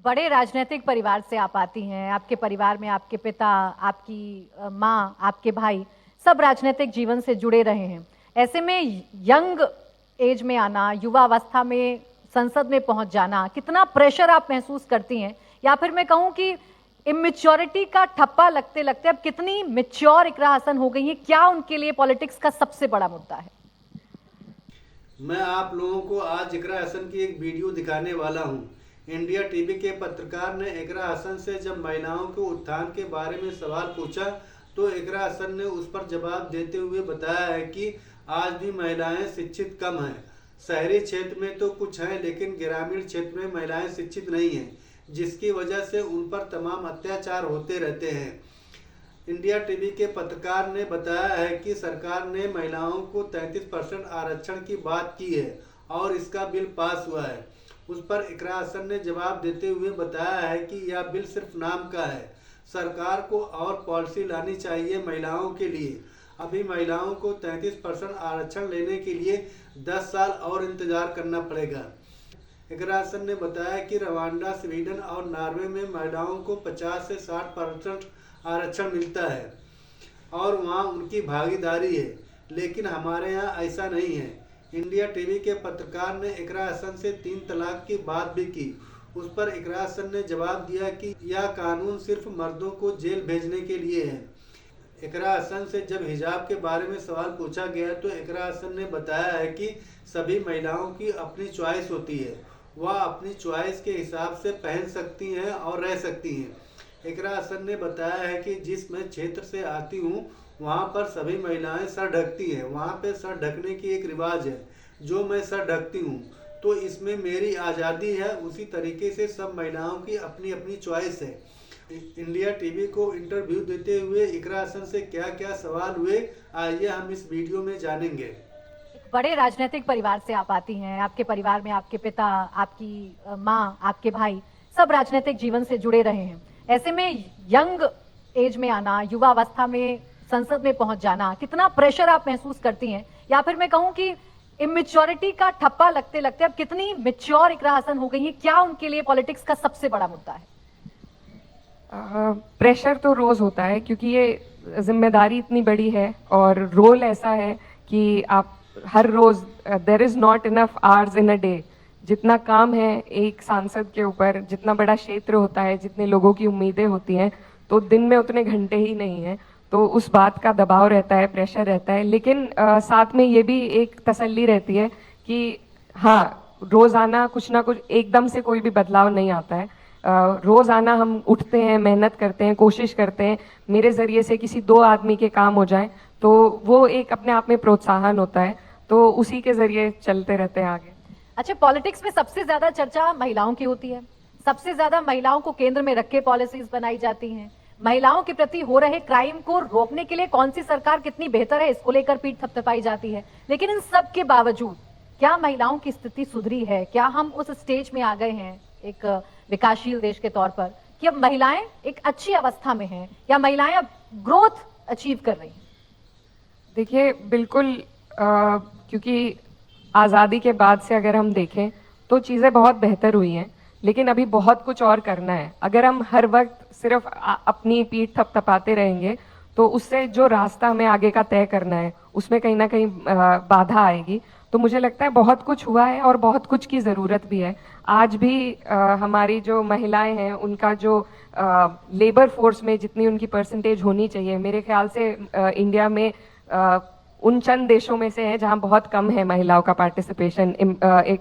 बड़े राजनीतिक परिवार से आप आती हैं। आपके परिवार में आपके पिता, आपकी माँ, आपके भाई सब राजनीतिक जीवन से जुड़े रहे हैं। ऐसे में यंग एज में आना, युवा अवस्था में संसद में पहुंच जाना, कितना प्रेशर आप महसूस करती हैं? या फिर मैं कहूं कि इमेच्योरिटी का ठप्पा लगते लगते अब कितनी मेच्योर इकरा हसन हो गई है? क्या उनके लिए पॉलिटिक्स का सबसे बड़ा मुद्दा है? मैं आप लोगों को आज इकरा हसन की एक वीडियो दिखाने वाला हूं। इंडिया टीवी के पत्रकार ने इकरा हसन से जब महिलाओं के उत्थान के बारे में सवाल पूछा तो इकरा हसन ने उस पर जवाब देते हुए बताया है कि आज भी महिलाएं शिक्षित कम हैं। शहरी क्षेत्र में तो कुछ हैं, लेकिन ग्रामीण क्षेत्र में महिलाएं शिक्षित नहीं हैं, जिसकी वजह से उन पर तमाम अत्याचार होते रहते हैं। इंडिया टीवी के पत्रकार ने बताया है कि सरकार ने महिलाओं को 33% आरक्षण की बात की है और इसका बिल पास हुआ है। उस पर इकरा हसन ने जवाब देते हुए बताया है कि यह बिल सिर्फ नाम का है। सरकार को और पॉलिसी लानी चाहिए महिलाओं के लिए। अभी महिलाओं को 33% आरक्षण लेने के लिए 10 साल और इंतजार करना पड़ेगा। इकरा हसन ने बताया कि रवांडा, स्वीडन और नॉर्वे में महिलाओं को 50 से 60% आरक्षण मिलता है और वहाँ उनकी भागीदारी है, लेकिन हमारे यहाँ ऐसा नहीं है। इंडिया टीवी के पत्रकार ने इकरा हसन से 3 तलाक की बात भी की। उस पर इकरा हसन ने जवाब दिया कि यह कानून सिर्फ मर्दों को जेल भेजने के लिए है। इकरा हसन से जब हिजाब के बारे में सवाल पूछा गया तो इकरा हसन ने बताया है कि सभी महिलाओं की अपनी चॉइस होती है, वह अपनी चॉइस के हिसाब से पहन सकती हैं और रह सकती हैं। इकरा हसन ने बताया है कि जिस मैं क्षेत्र से आती हूँ वहाँ पर सभी महिलाएं सर ढकती हैं। वहाँ पे सर ढकने की एक रिवाज है, जो मैं सर ढकती हूँ, तो इसमें मेरी आज़ादी है। उसी तरीके से सब महिलाओं की अपनी अपनी चॉइस है। इंडिया टीवी को इंटरव्यू देते हुए इकरा हसन से क्या क्या सवाल हुए, आइए हम इस वीडियो में जानेंगे। बड़े राजनीतिक परिवार से आप आती हैं। आपके परिवार में आपके पिता, आपकी माँ, आपके भाई सब राजनीतिक जीवन से जुड़े रहे हैं। ऐसे में यंग एज में आना, युवा अवस्था में संसद में पहुंच जाना, कितना प्रेशर आप महसूस करती हैं? या फिर मैं कहूं कि इमेच्योरिटी का ठप्पा लगते लगते अब कितनी मेच्योर इकरा हसन हो गई है? क्या उनके लिए पॉलिटिक्स का सबसे बड़ा मुद्दा है? प्रेशर तो रोज होता है, क्योंकि ये जिम्मेदारी इतनी बड़ी है और रोल ऐसा है कि आप हर रोज there is not enough hours in a day. जितना काम है एक सांसद के ऊपर, जितना बड़ा क्षेत्र होता है, जितने लोगों की उम्मीदें होती हैं, तो दिन में उतने घंटे ही नहीं हैं। तो उस बात का दबाव रहता है, प्रेशर रहता है, लेकिन साथ में ये भी एक तसल्ली रहती है कि हाँ, रोजाना कुछ ना कुछ, एकदम से कोई भी बदलाव नहीं आता है। रोजाना हम उठते हैं, मेहनत करते हैं, कोशिश करते हैं, मेरे जरिए से किसी 2 आदमी के काम हो जाए, तो वो एक अपने आप में प्रोत्साहन होता है। तो उसी के जरिए चलते रहते हैं आगे। अच्छा, पॉलिटिक्स में सबसे ज्यादा चर्चा महिलाओं की होती है। सबसे ज्यादा महिलाओं को केंद्र में रख के पॉलिसीज बनाई जाती हैं। महिलाओं के प्रति हो रहे क्राइम को रोकने के लिए कौन सी सरकार कितनी बेहतर है, इसको लेकर पीठ थपथपाई जाती है। लेकिन इन सब के बावजूद क्या महिलाओं की स्थिति सुधरी है? क्या हम उस स्टेज में आ गए हैं एक विकासशील देश के तौर पर कि अब महिलाएं एक अच्छी अवस्था में हैं, या महिलाएं अब ग्रोथ अचीव कर रही हैं? देखिए, बिल्कुल क्योंकि आज़ादी के बाद से अगर हम देखें तो चीज़ें बहुत बेहतर हुई हैं, लेकिन अभी बहुत कुछ और करना है। अगर हम हर वक्त सिर्फ अपनी पीठ थपथपाते रहेंगे तो उससे जो रास्ता हमें आगे का तय करना है उसमें कहीं ना कहीं बाधा आएगी। तो मुझे लगता है बहुत कुछ हुआ है और बहुत कुछ की ज़रूरत भी है। आज भी हमारी जो महिलाएं हैं उनका जो लेबर फोर्स में जितनी उनकी परसेंटेज होनी चाहिए, मेरे ख्याल से इंडिया में उन चंद देशों में से है जहां बहुत कम है महिलाओं का पार्टिसिपेशन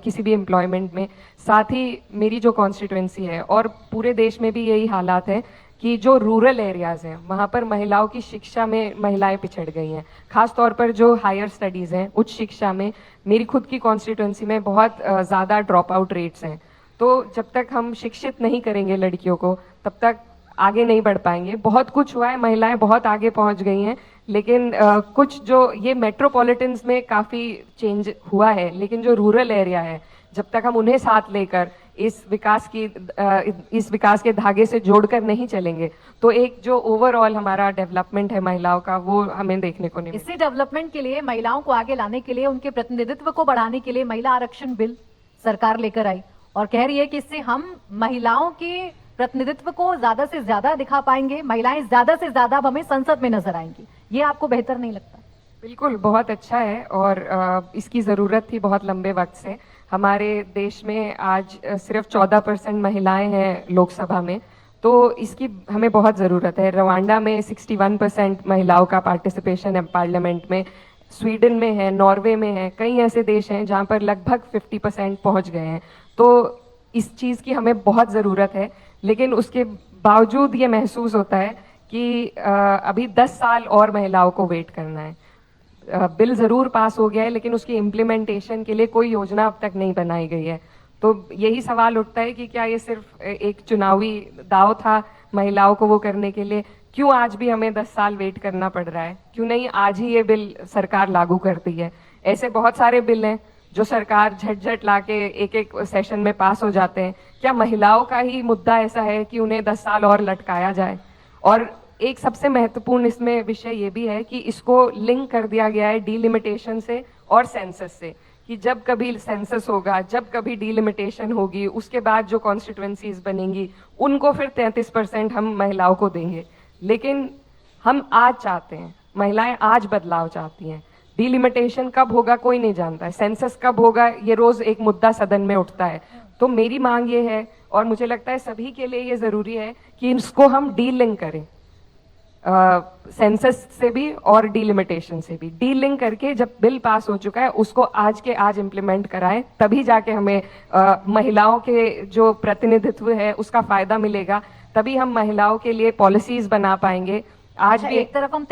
किसी भी एम्प्लॉयमेंट में। साथ ही मेरी जो कॉन्स्टिट्यूएंसी है और पूरे देश में भी यही हालात है कि जो रूरल एरियाज हैं वहां पर महिलाओं की शिक्षा में महिलाएं पिछड़ गई हैं। खास तौर पर जो हायर स्टडीज़ हैं, उच्च शिक्षा में मेरी खुद की कॉन्स्टिट्यूएंसी में बहुत ज़्यादा ड्रॉप आउट रेट्स हैं। तो जब तक हम शिक्षित नहीं करेंगे लड़कियों को, तब तक आगे नहीं बढ़ पाएंगे। बहुत कुछ हुआ है, महिलाएं बहुत आगे पहुंच गई हैं, लेकिन कुछ जो ये मेट्रोपॉलिटन्स में काफ़ी चेंज हुआ है, लेकिन जो रूरल एरिया है, जब तक हम उन्हें साथ लेकर इस विकास के धागे से जोड़कर नहीं चलेंगे, तो एक जो ओवरऑल हमारा डेवलपमेंट है महिलाओं का, वो हमें देखने को नहीं इसी डेवलपमेंट के लिए, महिलाओं को आगे लाने के लिए, उनके प्रतिनिधित्व को बढ़ाने के लिए महिला आरक्षण बिल सरकार लेकर आई। और कह रही है कि इससे हम महिलाओं के प्रतिनिधित्व को ज्यादा से ज्यादा दिखा पाएंगे, महिलाएं ज्यादा से ज्यादा अब हमें संसद में नजर आएंगी। ये आपको बेहतर नहीं लगता? बिल्कुल, बहुत अच्छा है और इसकी ज़रूरत थी बहुत लंबे वक्त से। हमारे देश में आज सिर्फ 14% महिलाएं हैं लोकसभा में, तो इसकी हमें बहुत ज़रूरत है। रवांडा में 61% महिलाओं का पार्टिसिपेशन है पार्लियामेंट में, स्वीडन में है, नॉर्वे में है, कई ऐसे देश हैं जहाँ पर लगभग 50% पहुँच गए हैं। तो इस चीज़ की हमें बहुत ज़रूरत है, लेकिन उसके बावजूद ये महसूस होता है कि अभी 10 साल और महिलाओं को वेट करना है। बिल ज़रूर पास हो गया है, लेकिन उसकी इम्प्लीमेंटेशन के लिए कोई योजना अब तक नहीं बनाई गई है। तो यही सवाल उठता है कि क्या ये सिर्फ एक चुनावी दाव था महिलाओं को वो करने के लिए? क्यों आज भी हमें 10 साल वेट करना पड़ रहा है? क्यों नहीं आज ही ये बिल सरकार लागू करती है? ऐसे बहुत सारे बिल हैं जो सरकार झट लाके एक सेशन में पास हो जाते हैं। क्या महिलाओं का ही मुद्दा ऐसा है कि उन्हें 10 साल और लटकाया जाए? और एक सबसे महत्वपूर्ण इसमें विषय ये भी है कि इसको लिंक कर दिया गया है डीलिमिटेशन से और सेंसस से, कि जब कभी सेंसस होगा, जब कभी डीलिमिटेशन होगी, उसके बाद जो कॉन्स्टिट्यूएंसीज बनेंगी उनको फिर 33% हम महिलाओं को देंगे। लेकिन हम आज चाहते हैं, महिलाएं आज बदलाव चाहती हैं। डीलिमिटेशन कब होगा कोई नहीं जानता है, सेंसस कब होगा ये रोज एक मुद्दा सदन में उठता है। तो मेरी मांग ये है, और मुझे लगता है सभी के लिए ये जरूरी है कि इसको हम डीलिंक करें, सेंसस से भी और डीलिमिटेशन से भी। डीलिंक करके जब बिल पास हो चुका है उसको आज के आज इम्प्लीमेंट कराएं, तभी जाके हमें महिलाओं के जो प्रतिनिधित्व है उसका फायदा मिलेगा, तभी हम महिलाओं के लिए पॉलिसीज बना पाएंगे। आज भी एक तरफ हम